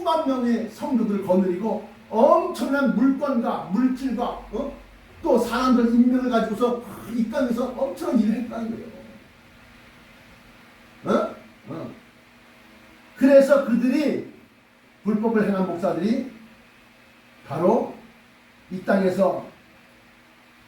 수만 명의 성도들을 거느리고 엄청난 물건과 물질과 또 사람들 인명을 가지고서 이 땅에서 엄청난 일을 했다는 거예요. 그래서 그들이 불법을 행한 목사들이 바로 이 땅에서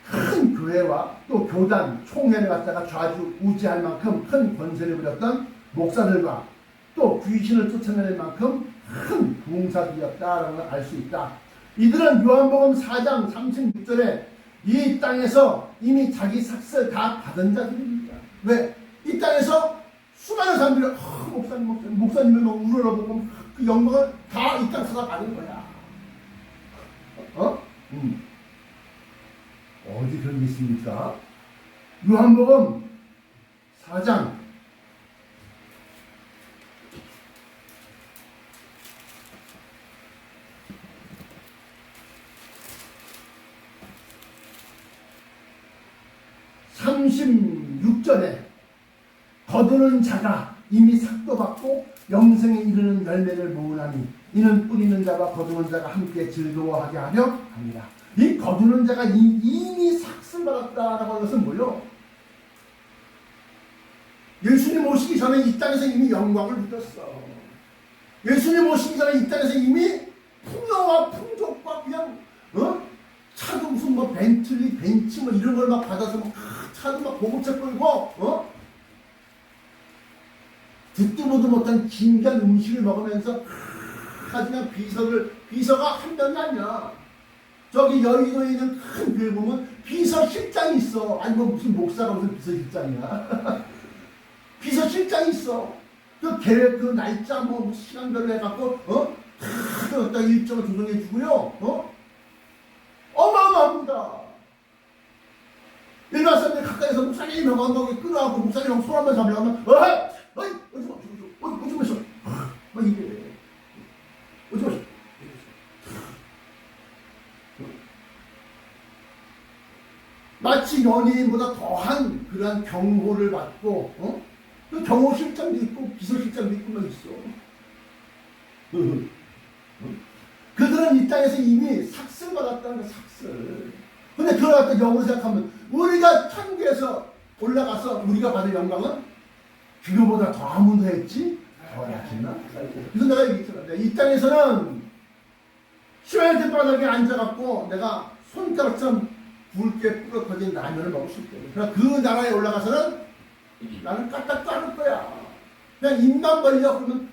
큰 교회와 또 교단, 총회를 갖다가 좌지우지할 만큼 큰 권세를 부렸던 목사들과 또 귀신을 쫓아낼 만큼 큰 부흥사들이었다라는 걸 알 수 있다. 이들은 요한복음 4장 36절에 이 땅에서 이미 자기 삭슬 다 받은 자들입니다. 왜? 이 땅에서 수많은 사람들이 목사님을 막 우러러보고 그 영광을 다 이 땅에서 받은 거야. 어디 그런 게 있습니까? 요한복음 4장 36절에 거두는 자가 이미 삭도 받고 영생에 이르는 열매를 모으나니 이는 뿌리는 자와 거두는 자가 함께 즐거워하게 하려 합니다. 이 거두는 자가 이미 삭을 받았다라고 하는 것은 뭐요? 예수님 오시기 전에 이 땅에서 이미 영광을 누렸어. 예수님 오시기 전에 이 땅에서 이미 풍요와 풍족과 그냥 차도 무슨 뭐 벤틀리 벤츠 뭐 이런 걸 막 받아서 막 차도 막 고급차 끌고 듣도 보도 못한 진귀한 음식을 먹으면서 하지만 비서가 한 명이 아니야. 저기 여의도에 있는 큰 교회 보면 비서실장이 있어. 아니 뭐 무슨 목사가 무슨 비서실장이야. 비서실장이 있어. 그 계획 그 날짜 뭐 시간별로 해갖고 다 일정을 조정해 주고요. 어마어마합니다. 일반 사람들이 가까이서 목사님 하고 한다고 끌어가고 목사님하고 손 한번 잡으려면 어이 어디 마셔 막 이래 어디 마셔 마치 연예인보다 더한 그러한 경호를 받고 그 경호실장도 있고 비서실장도 있고 막 있어. 그들은 이 땅에서 이미 삭슬 받았다는 거야. 삭슬. 근데 그걸 갖다 영으로 생각하면 우리가 천국에서 올라가서 우리가 받을 영광은 그거보다 더 아무도 했지? 더 낫겠나? 그래서 내가 얘기했잖아. 이 땅에서는 시원한 바닥에 앉아갖고 내가 손가락처럼 굵게 뿌려퍼진 라면을 먹을 수 있거든. 그러나 그 나라에 올라가서는 나는 까딱 따를 거야. 그냥 입만 벌려 그러면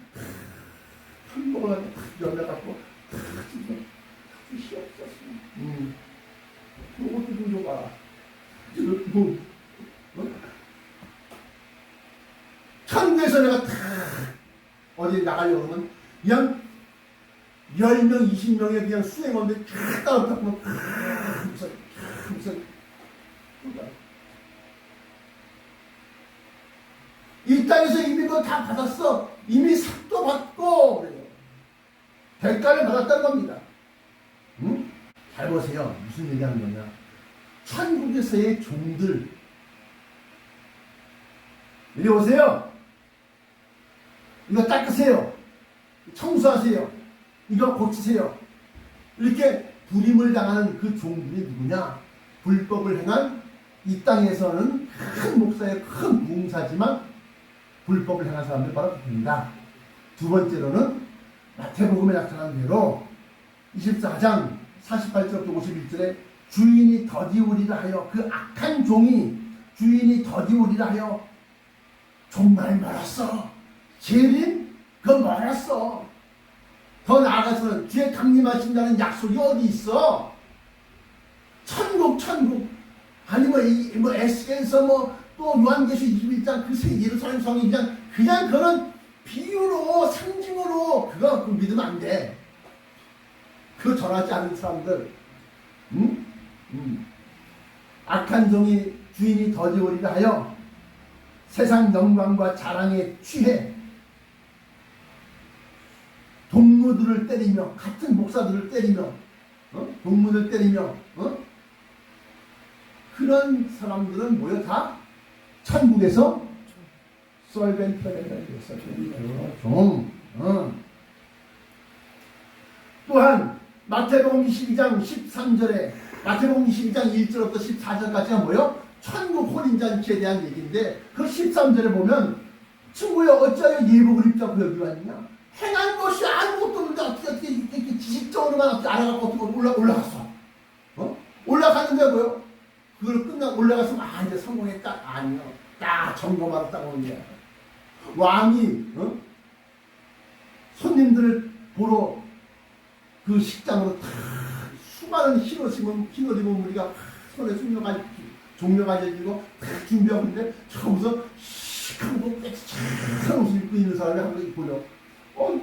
한 번을 열려갖고 시없었어. 그것도 좀 줘봐. 천국에서 내가 어디 나가려고 그러면 그냥 10명, 20명의 그냥 수행원들이 쫙 따라붙고 이 땅에서 이미 너 다 받았어. 이미 삭도 받고 그래요. 대가를 받았다는 겁니다. 응? 잘 보세요. 무슨 얘기하는 거냐. 천국에서의 종들 이리 오세요. 이거 닦으세요. 청소하세요. 이거 고치세요. 이렇게 불임을 당하는 그 종들이 누구냐? 불법을 행한 이 땅에서는 큰 목사의 큰 부흥사지만 불법을 행한 사람들 바로 그입니다. 두 번째로는 마태복음에 나타난 대로 24장 48절부터 51절에 주인이 더디우리라 하여 그 악한 종이 주인이 더디우리라 하여 정말 멀었어. 재림? 그건 멀었어. 더 나아가서는 뒤에 강림하신다는 약속이 어디 있어? 천국. 아니 뭐 에스겔서 또 요한계시 21장 그 새 예루살렘 성이 그냥 그런 비유로 상징으로 그거 믿으면 안 돼. 그거 전하지 않는 사람들. 악한 종이 주인이 더디오리라 하여 세상 영광과 자랑에 취해 동무들을 때리며 같은 목사들을 때리며 동무들 때리며 그런 사람들은 뭐요? 다 천국에서 썰벤 종 또한 마태복음 22장 13절에 마태복음 22장 1절부터 14절까지가 뭐요? 천국 혼인잔치에 대한 얘기인데 그 13절에 보면 친구여 어찌하여 예복을 입자고 여기 왔냐? 행한 것이 아무것도 없는데 어떻게 이렇게 지식적으로만 알아갖고 어떻게 올라갔어? 올라갔는데 뭐요? 그걸 끝나고 올라갔으면 이제 성공했다? 아니요. 딱 점검하러 딱 오는 거야. 왕이 손님들을 보러 그 식장으로 다 수많은 흰옷 입은 무리가 손에 종려가 지고 다 준비하고 있는데 처음부터 시크하고 깨끗한 옷을 입고 있는 사람이 한 명이 보여.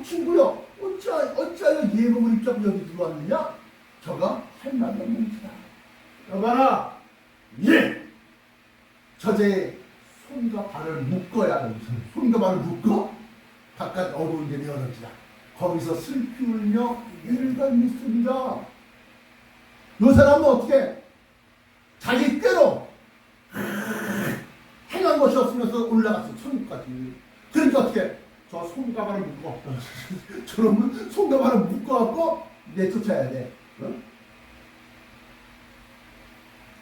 친구여 어찌하여 예복을 입자고 여기 들어왔느냐? 저가 할 말이 없는 자다. 여봐라. 예! 저제 손과 발을 묶어야 하는 손과 발을 묶어 바깥 어두운 데 내어놓지라. 거기서 슬피 울며 이를 믿습니다. 요 사람은 어떻게 자기 꾀로 행한 것이 없으면서 올라갔어. 천국까지. 그러니까 어떻게 저 손과 발을 묶어 저놈은 손과 발을 묶어갖고 내쫓아야 돼.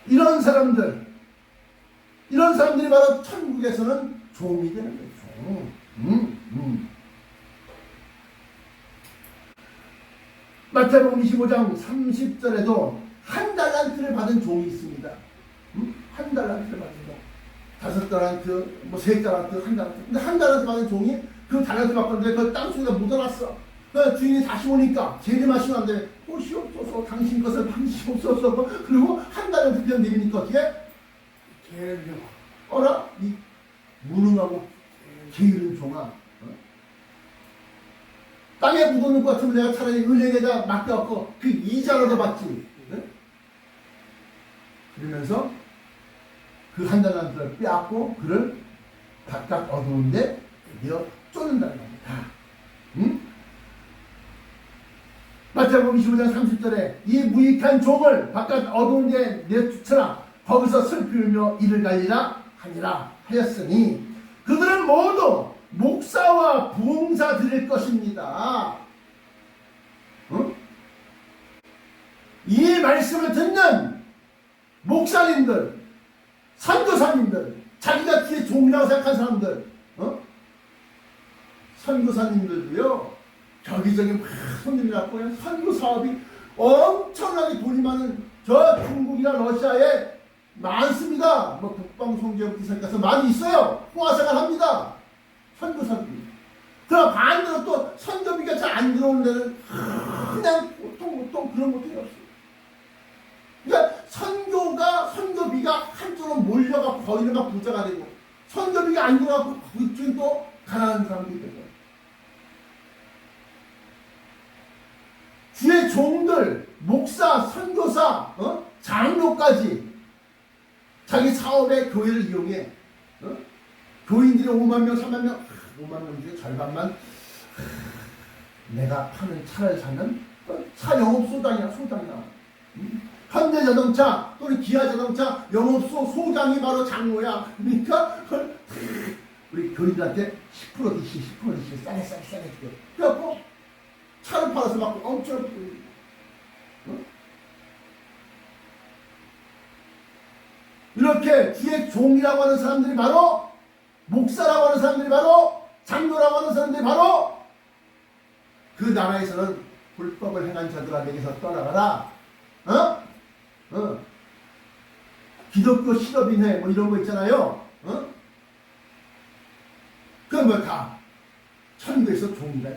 이런 사람들이 바로 천국에서는 종이 되는 거예요. 종. 마태복음 25장 30절에도 한 달란트를 받은 종이 있습니다. 한 달란트를 받은 종. 5달란트, 3달란트, 한 달란트. 근데 한 달란트 받은 종이 그 달란트 받았는데 그걸 땅속에다 묻어놨어. 그 주인이 다시 오니까 재림하시면 안 돼. 시옵소서 당신 것을 받으시옵소서. 그리고 한 달란트 그냥 내리니까 어떻게? 어라? 이 무능하고 게으른 종아. 땅에 묻어놓은 것 같으면 내가 차라리 은행에다 맡겨갖고 그 이자라도 받지. 그러면서 그 한 달란트를 빼앗고 그를 바깥 어두운데 드디어 쫓는다는 겁니다. 마태복음 25장 30절에 이 무익한 종을 바깥 어두운 데 내쫓으라. 거기서 슬피 울며 이를 갈리라 하니라 하였으니 그들은 모두 목사와 부흥사 드릴 것입니다. 이 말씀을 듣는 목사님들, 선교사님들, 자기가 뒤에 종이라고 생각한 사람들, 선교사님들도요, 저기저기 막 손님이 왔고 선교 사업이 엄청나게 돈이 많은 저 중국이나 러시아에 많습니다. 북방송지역 기사가서 많이 있어요. 호화생활 합니다. 선교사들이. 그럼 반대로 또 선교비가 잘 안 들어오는 데는 그냥 보통 그런 것들이 없어요. 그러니까 선교비가 한쪽으로 몰려가 거기는 막 부자가 되고 선교비가 안 들어가고 그쪽은 또 가난한 사람들이 되고 주의 종들, 목사, 선교사, 장로까지 자기 사업에 교회를 이용해. 교인들이 5만 명, 3만 명, 5만 명 중에 절반만 내가 파는 차를 사면 차 영업소장이야. 현대자동차 또는 기아자동차 영업소 소장이 바로 장로야. 그러니까 우리 교인들한테 10%씩 싸게 주고 그래갖고 차를 팔아서 막 엄청 이렇게 주의 종이라고 하는 사람들이 바로 목사라고 하는 사람들이 바로 장로라고 하는 사람들이 바로 그 나라에서는 불법을 행한 자들에게서 떠나가라. 기독교 실업인회 이런 거 있잖아요. 그건 다 천국에서 종이다.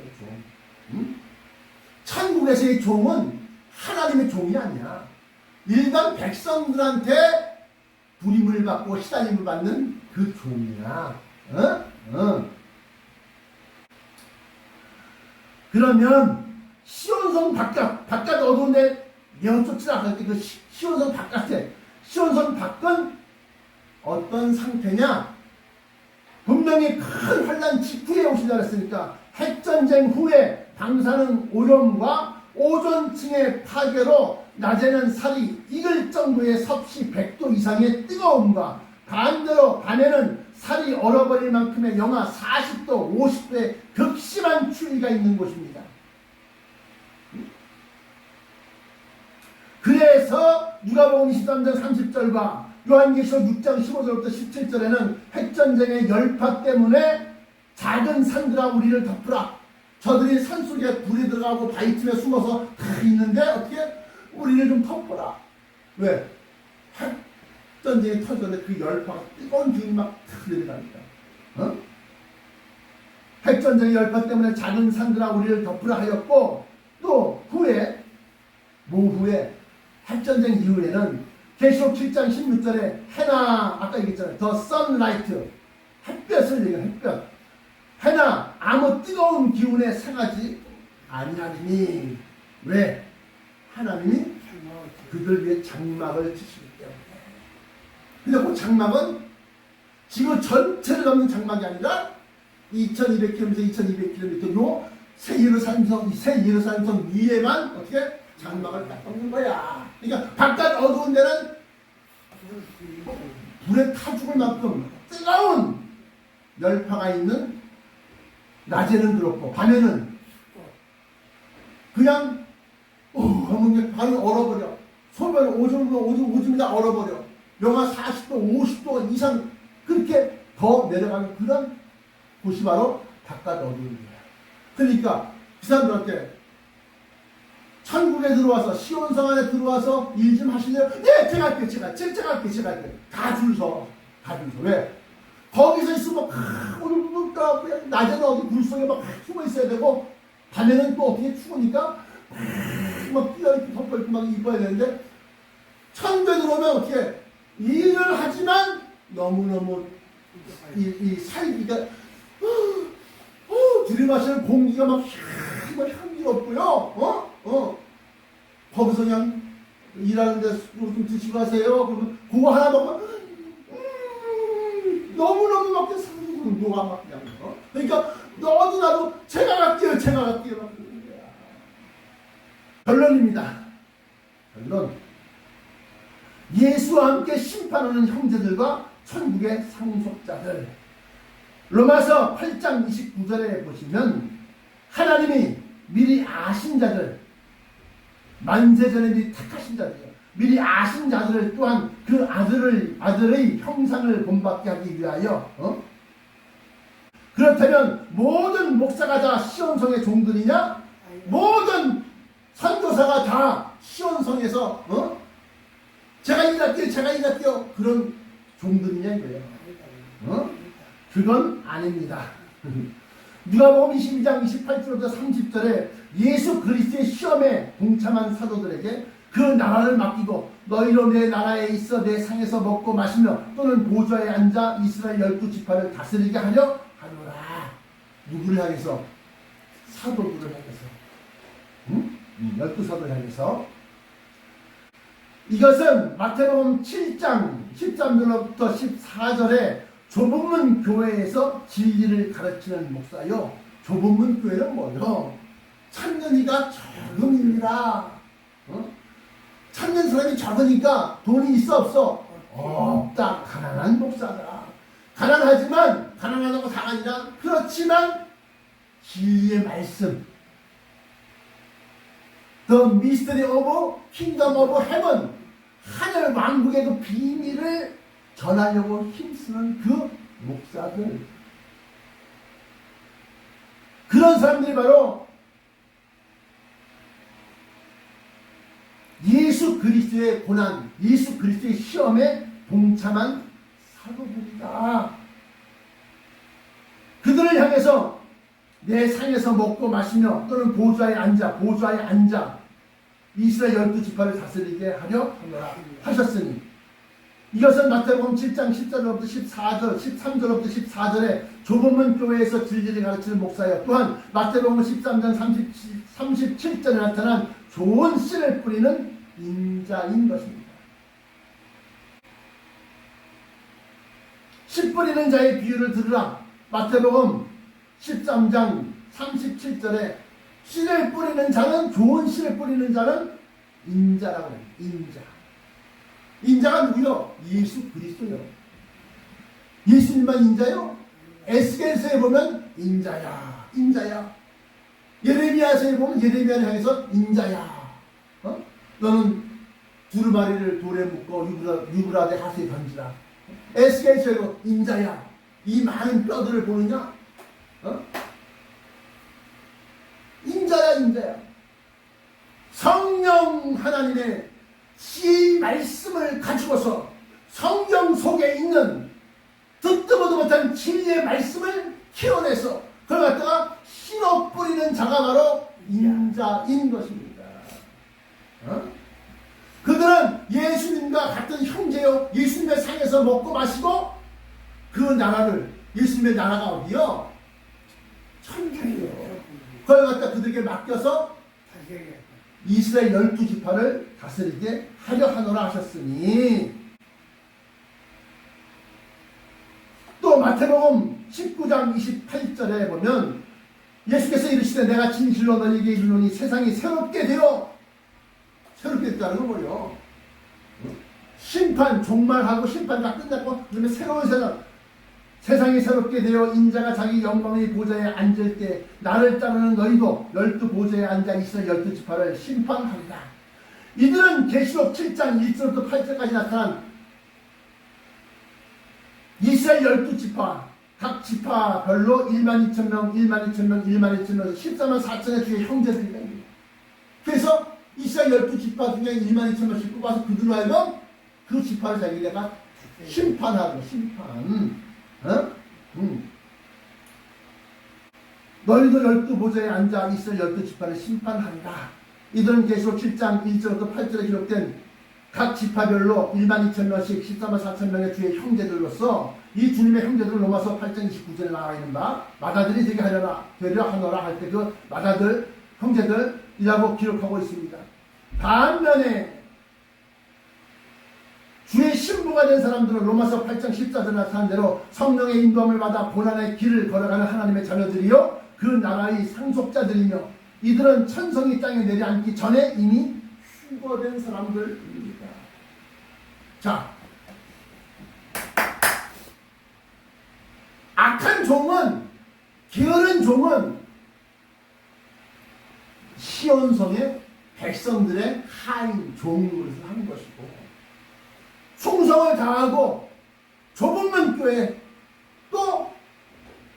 천국에서의 종은 하나님의 종이 아니야. 일반 백성들한테 부림을 받고 시달림을 받는 그 종이야. 그러면 시온성 바깥 어두운 데 내어쫓으라 할 때 그 시온성 바깥에 시온성 밖은 어떤 상태냐? 분명히 큰 환란 직후에 오신다 그랬으니까 핵전쟁 후에 방사능 오염과 오존층의 파괴로 낮에는 살이 익을 정도의 섭씨 100도 이상의 뜨거움과 반대로 밤에는 살이 얼어버릴 만큼의 영하 40도, 50도의 극심한 추위가 있는 곳입니다. 그래서 누가복음 23장 30절과 요한계시록 6장 15절부터 17절에는 핵전쟁의 열파 때문에 작은 산들아 우리를 덮으라. 저들이 산속에 불이 들어가고 바위 틈에 숨어서 다 있는데 어떻게 우리를 좀 덮어라. 왜? 핵전쟁이 터졌는데 그 열파가 뜨거운 기운이 막 내려갑니다. 핵전쟁의 열파 때문에 작은 산들아 우리를 덮으라 하였고, 또 후에 모후에 핵전쟁 이후에는 계시록 7장 16절에 해나, 아까 얘기했잖아요. The sunlight, 햇볕을 얘기해요. 햇볕. 해나 아무 뜨거운 기운에 상하지 아니하리니. 왜? 하나님이 그들 위해 장막을 치시기 때문에. 근데 그 장막은 지구 전체를 넘는 장막이 아니라 2200km, 2200km 요 새 예루살렘성 위에만 어떻게 장막을 딱 덮는 거야. 그러니까 바깥 어두운 데는 불에 타 죽을 만큼 뜨거운 열파가 있는, 낮에는 그렇고 밤에는 그냥 하면 발을 얼어버려. 소변 오줌이 다 얼어버려. 영하 40도 50도 이상 그렇게 더 내려가는 그런 곳이 바로 바깥 어두운 데야. 그러니까 그 사람들한테 천국에 들어와서 시온성 안에 들어와서 일 좀 하실래요? 네, 제가 할게요. 제가 할게요. 다 줄 서. 왜? 거기서 있으면 오늘 낮에는 어디 물 속에 막 숨어 있어야 되고, 밤에는 또 어떻게 추우니까 막 뛰어있고 덮어있고 막 입어야 되는데, 천국에 들어오면 어떻게 일을 하지만 너무너무 이 살기가 들이마시는 공기가 막 향기롭고요. 거기서 그냥 일하는데 좀 드시고 가세요. 그러면 그거 하나 먹으면 너무너무 막 녹아 막 그냥. 그러니까 너도 나도 제가 갈게요. 결론입니다. 결론. 예수와 함께 심판하는 형제들과 천국의 상속자들. 로마서 8장 29절에 보시면 하나님이 미리 아신 자들, 만세전에 미리 택하신 자들이요, 미리 아신 자들을 또한 그 아들의 형상을 본받게 하기 위하여 그렇다면 모든 목사가 다 시온성의 종들이냐? 모든 선교사가 다 시온성에서 제가 일할게요 그런 종들이냐 이거예요. 그건 아닙니다. 누가복음 22장 28절부터 30절에 예수 그리스도의 시험에 동참한 사도들에게 그 나라를 맡기고 너희로 내 나라에 있어 내 상에서 먹고 마시며 또는 보좌에 앉아 이스라엘 12지파를 다스리게 하려 하노라. 누구를 향해서? 사도들을 향해서. 12사도를 향해서. 이것은 마태복음 7장 13절부터 14절에 좁은문 교회에서 진리를 가르치는 목사요. 좁은문 교회는 뭐요? 찾는 이가 적음입니다. 찾는 사람이 적으니까 돈이 있어 없어? 없다. 가난한 목사다. 가난하지만 가난하다고 다가 아니라 그렇지만 진리의 말씀, The mystery of kingdom of heaven, 하늘 왕국의 그 비밀을 전하려고 힘쓰는 그 목사들, 그런 사람들이 바로 예수 그리스도의 고난, 예수 그리스도의 시험에 동참한 사도들이다. 그들을 향해서 내 상에서 먹고 마시며 또는 보좌에 앉아 이스라엘 12지파를 다스리게 하려 하셨으니, 이것은 마태복음 7장 14절부터 14절, 13절부터 14절에 좁은 문 교회에서 진리를 가르치는 목사여, 또한 마태복음 13장 37절에 나타난 좋은 씨를 뿌리는 인자인 것입니다. 씨 뿌리는 자의 비유를 들으라. 마태복음 13장 37절에 씨를 뿌리는 자는, 좋은 씨를 뿌리는 자는 인자라고 해요. 인자가 누구요? 예수 그리스도요. 예수님만 인자요? 에스겔서에 보면 인자야. 예레미야서에 보면 예레미야를 향해서 인자야. 너는 두루마리를 돌에 묶어 유브라데 하수에 던지라. 에스겔 저거 인자야, 이 많은 뼈들을 보느냐? 인자야, 인자야. 성령 하나님의 지혜의 말씀을 가지고서 성경 속에 있는 듣도 보도 못한 진리의 말씀을 키워내서 그걸 갖다가 심어 뿌리는 자가 바로 인자인 것입니다. 그들은 예수님과 같은 형제요, 예수님의 상에서 먹고 마시고 그 나라를, 예수님의 나라가 어디요? 천국이요. 그걸 갖다 그들에게 맡겨서 이스라엘 12지파를 다스리게 하려 하노라 하셨으니, 또 마태복음 19장 28절에 보면 예수께서 이르시되 내가 진실로 너희에게 이르노니 세상이 새롭게 됐다는 건 뭐예요? 심판, 종말하고 심판 다 끝났고 그다음에 새로운 세상이 새롭게 되어 인자가 자기 영광의 보좌에 앉을 때 나를 따르는 너희도 12보좌에 앉아 이스라엘 12지파를 심판하리라. 이들은 계시록 7장 1절부터 8절까지 나타난 이스라엘 12지파, 각 지파별로 12,000명, 12,000명, 12,000명, 14만 4천의 주의 형제들입니다. 그래서 이스라엘 12지파 중에 12,000명씩 뽑아서 그들로 하여금 그 지파를 자기네가 심판하고, 너희도 12보좌에 앉아 이스라엘 12지파를 심판한다. 이들은 계시록 7장 1절부터 8절에 기록된 각 지파별로 12,000명씩 14만 4천명의 주의 형제들로서 이 주님의 형제들은 로마서 8장 29절에 나와 있는 바 맏아들이 되게 되려 하노라 할 때 그 맏아들 형제들이라고 기록하고 있습니다. 반면에 주의 신부가 된 사람들은 로마서 8장 14절에 나타난 대로 성령의 인도함을 받아 고난의 길을 걸어가는 하나님의 자녀들이요 그 나라의 상속자들이며 이들은 천성이 땅에 내려앉기 전에 이미 휴거된 사람들입니다. 자, 악한 종은, 게으른 종은 시온성의 백성들의 하인 종으로 하는 것이고, 충성을 다하고 좁은 문 교회, 또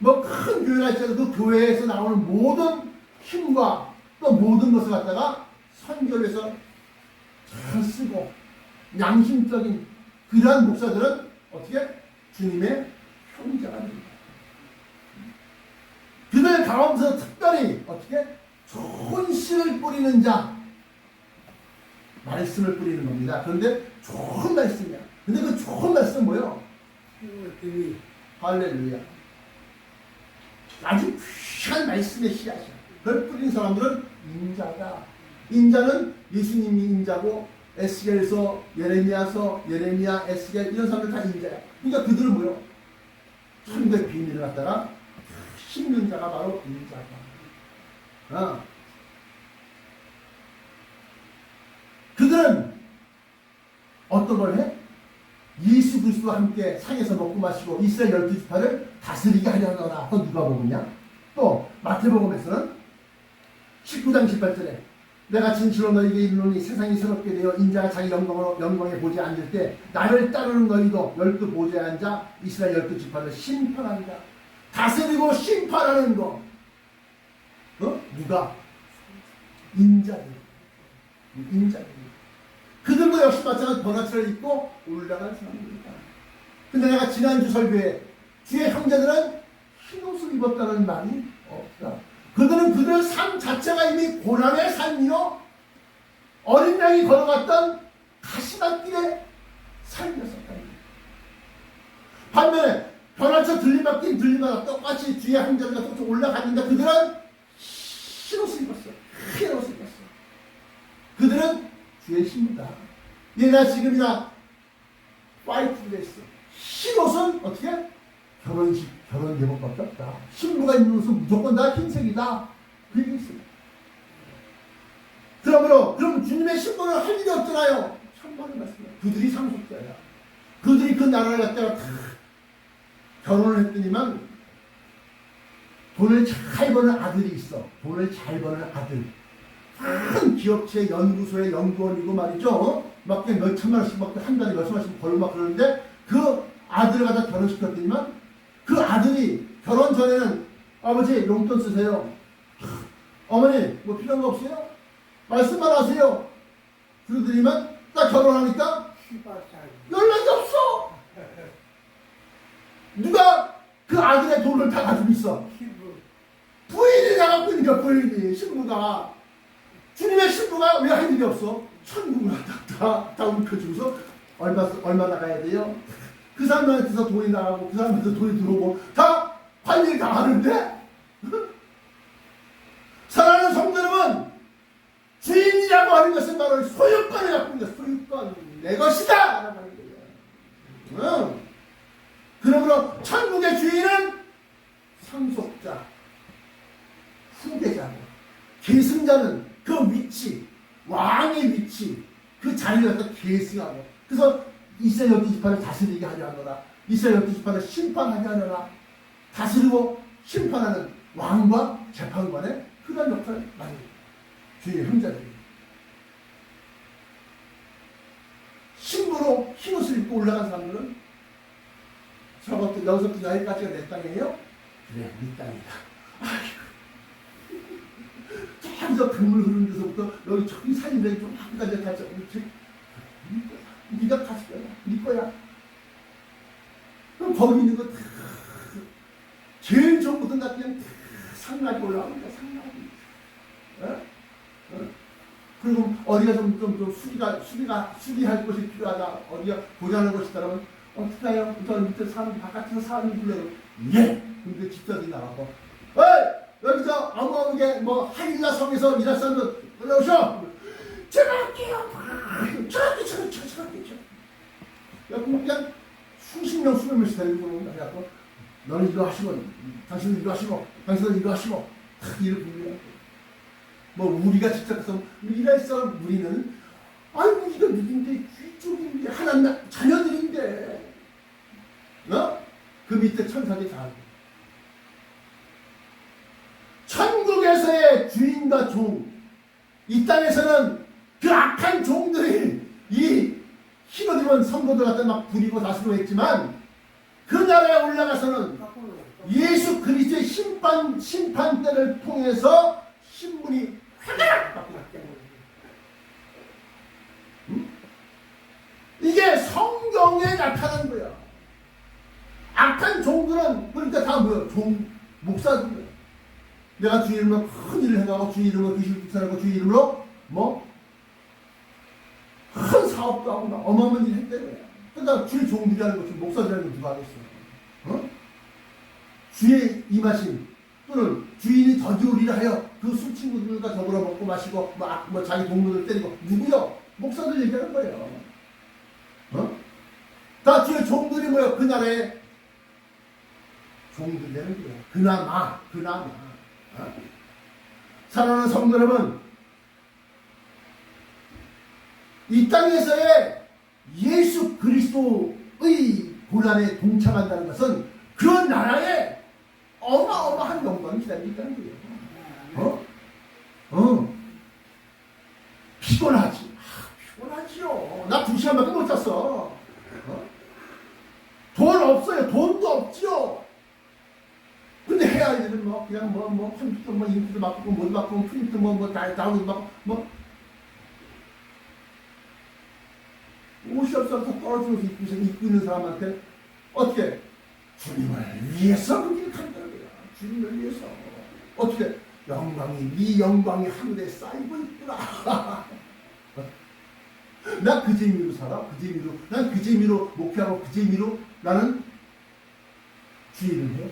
뭐 큰 교회가 있어도 그 교회에서 나오는 모든 힘과 또 모든 것을 갖다가 선교를 해서 잘 쓰고 양심적인 그러한 목사들은 어떻게? 주님의 형제가 됩니다. 그들 가운데서 특별히 어떻게? 좋은 씨를 뿌리는 자, 말씀을 뿌리는 겁니다. 그런데 좋은 말씀이야. 근데 그 좋은 말씀은 뭐예요? 할렐루야. 아주 귀한 말씀의 씨앗이야. 그걸 뿌리는 사람들은 인자다. 인자는 예수님이 인자고 에스겔서, 예레미야, 에스겔 이런 사람들 다 인자야. 그러니까 그들은 뭐예요? 천국의 비밀을 갖다가 심는 자가 바로 인자다. 그들은 어떤 걸 해? 예수 그리스도와 함께 상에서 먹고 마시고 이스라엘 12지파를 다스리게 하려노라. 또 누가 보느냐? 또 마태복음에서는 19장 18절에 내가 진실로 너희에게 이르노니 세상이 새롭게 되어 인자가 자기 영광에 보좌에 앉을 때 나를 따르는 너희도 12보좌에 앉아 이스라엘 12지파를 심판한다. 다스리고 심판하는 거. 누가? 인자들. 그들도 역시 마찬가지로 번화철을 입고 올라간 사람들이다. 근데 내가 지난주 설교에 주의 형제들은 흰옷을 입었다는 말이 없다. 그들은 그들 삶 자체가 이미 고난의 삶이요 어린 양이 걸어갔던 가시밭길의 삶이었었다. 반면에 번화철 들림마다 똑같이 주의 형제들과 똑같이 올라갔는데 그들은 흰옷을 입었어요. 흰옷을 입었어요. 그들은 주의 신부다. 얘가 지금이나 화이트 드레스, 흰옷은 어떻게? 결혼 예복밖에 없다. 신부가 입는 옷은 무조건 다 흰색이다. 그 얘기 있어요. 그럼 주님의 신부는 할 일이 없잖아요. 천만의 말씀이야. 그들이 상속자야. 그들이 그 나라를 갖다가 다 결혼을 했더니만 돈을 잘 버는 아들이 있어. 돈을 잘 버는 아들. 큰 기업체 연구소의 연구원이고 말이죠. 막 그냥 몇 천만 원씩 막 한 달에 몇 천만 원씩 벌고 막 그러는데 그 아들을 갖다 결혼시켰더니만 그 아들이 결혼 전에는 아버지 용돈 쓰세요. 어머니 뭐 필요한 거 없어요? 말씀만 하세요. 그러더니만 딱 결혼하니까 연락이 없어. 누가 그 아들의 돈을 다 가지고 있어? 부인이 다 갖고 있으니까 부인이 신부가 주님의 신부가 왜 할 일이 없어? 천국을 다 움켜쥐고서 얼마 나가야 돼요? 그 사람한테서 돈이 나가고 그 사람한테서 돈이 들어오고 다 관리를 다 하는데 사랑하는 성도 여러분, 주인이라고 하는 것은 바로 소유권을 갖고 있는 소유권 내 것이다 라고 하는 거예요. 그러므로 천국의 주인은 상속자, 후계자고 계승자는 그 위치, 왕의 위치, 그 자리를 갖다 계승하고 그래서 이스라엘 12지파를 다스리게 하려 하노라. 이스라엘 12지파를 심판하게 하노라. 다스리고 심판하는 왕과 재판관의 큰 역할을 많이 해요. 주의 형제들이 신부로 흰옷을 입고 올라간 사람들은 저것도 여기서부터 여기까지가 내 땅이에요? 그래, 네 땅이다. 아이고, 저기서 강물 흐르는 데서부터 여기 저기 산이래 좀 한가지 가자. 네가 가질 거야. 네 거야. 그럼 거기 있는 거 제일 좋은 것은 다 그냥 상락이 올라오니까 상락이. 그리고 어디가 좀 수리할 것이 필요하다. 어디가 고장난 것이 있다면 어떻게 해요? 저 밑에 사람 바깥에서 사람이 불러요. 예. 근데 집사들이 나가고, 여기서 어머니게 뭐 하일라 성에서 일할 사람들 올라오셔. 제가 할게요. 그냥 수십 명씩 데리고 오는 거야. 너는 이거 하시고, 당신은 이거 하시고, 당신은 이거 하시고, 이렇게 부르는 거야. 뭐 우리가 직접 해서 일할 사람 우리는 아이고 이거 누군데 귀족인데 하나님 자녀들인데 그 밑에 천사들이 다 하고 천국에서의 주인과 종, 이 땅에서는 그 악한 종들이 이 힘을 입은 성도들 갖다 막 부리고 다스리고 했지만 그 나라에 올라가서는 예수 그리스도의 심판대를 통해서 신분이 획 바뀌었기 때문에 이게 성경에 나타난 거야. 악한 종들은 그러니까 다 뭐야? 목사들이야. 내가 주의 이름으로 큰 일을 행하고 주의 이름으로 귀신을 쫓아내고 주의 이름으로 뭐 큰 사업도 하고 막 어마어마한 일을 했대요. 그러니까 주의 종들이라는 것은 목사들이라는 걸 누가 하겠어? 주의 임하심 또는 주인이 더디오리라 하여 그 술 친구들과 더불어 먹고 마시고 뭐 자기 동료들 때리고 누구요? 목사들 얘기하는 거예요. 다 주의 종들이 뭐야? 그 나라에 종들이 되는 거예요. 그나마 사랑하는 성도 여러분, 이 땅에서의 예수 그리스도의 고난에 동참한다는 것은 그 나라에 어마어마한 영광이 기다리고 있다는 거예요. 피곤하지. 피곤하지요. 나 2시간밖에 못 잤어. 돈 없어요. 돈도 없지요. 근데 해야 할 일은 뭐 그냥 컴퓨터 인프도 바꾸고 뭘 바꾸고 프린트 다운로드 바꾸고 옷이 없어서 떨어지면서 입고 있는 사람한테 어떻게 주님을 위해서 그 길을 간다는 거야. 주님을 위해서 어떻게 영광이 네 영광이 하늘에 쌓이고 있구나. 나 그 재미로 살아. 그 재미로 난 그 재미로 목표하고 그 재미로 나는 주의를 해.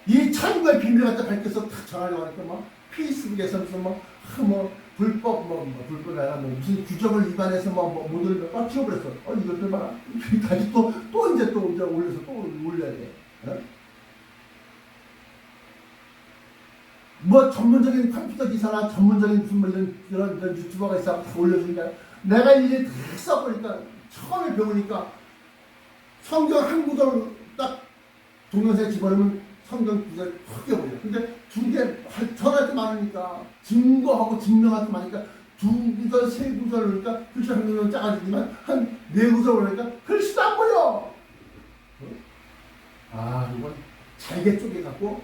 이 천국의 비밀을 갖다 밝혀서 탁 전하려고 하니까 막 페이스북에서 무슨 불법 불법이 아니라 무슨 규정을 위반해서 모델을 막 지워버렸어. 이것들 봐라. 다시 또 이제 올려서 또 올려야 돼. 뭐 전문적인 컴퓨터 기사나 전문적인 무슨 이런 유튜버가 있어 다 올려주니까 내가 이제 다 써보니까 처음에 배우니까 성경 한 구절 딱 동영상에 집어넣으면 성경 구절 크게 보여. 근데 두 개 전할 때 많으니까 증거하고 증명하기 많으니까 두 구절, 세 구절 그러니까 글씨 한 구절은 작아지지만 한 네 구절 그러니까 글씨도 안 보여. 아, 이건 잘게 쪼개갖고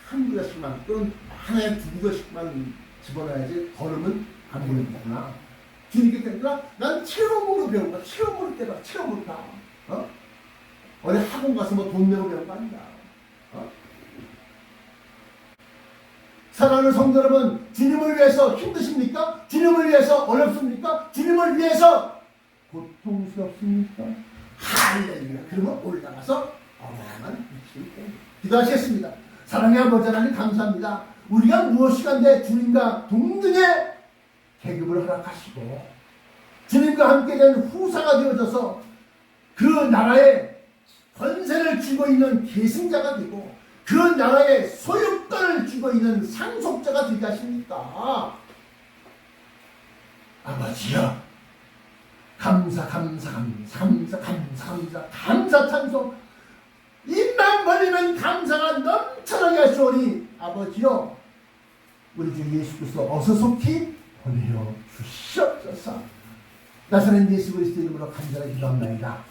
한 구절씩만 또는 하나에 두 구절씩만 집어넣어야지 걸으면 안 보이는구나. 주님께 때문에 난 체험으로 배운 거야. 체험으로 깨달아. 체험으로 다. 어디 학원 가서 뭐 돈 내고 배운 거 아니다. 사랑하는 성도 여러분, 주님을 위해서 힘드십니까? 주님을 위해서 어렵습니까? 주님을 위해서 고통스럽습니까? 할렐루야. 그러면 올라가서 어마어마한 빛을 봅니다. 기도하시겠습니다. 사랑의 아버지 하나님 감사합니다. 우리가 무엇이간데 주님과 동등의 계급을 허락하시고 주님과 함께 된 후사가 되어져서 그 나라의 권세를 쥐고 있는 계승자가 되고 그 나라의 소유권을 쥐고 있는 상속자가 되게 하십니까? 아버지여, 감사 찬송. 입만 벌리면 감사가 넘쳐나게 하시오니 아버지여, 우리 주 예수 그리스도 어서 속히 보내어 주시옵소서. 나사렛 예수 그리스도 이름으로 간절히 기도합니다.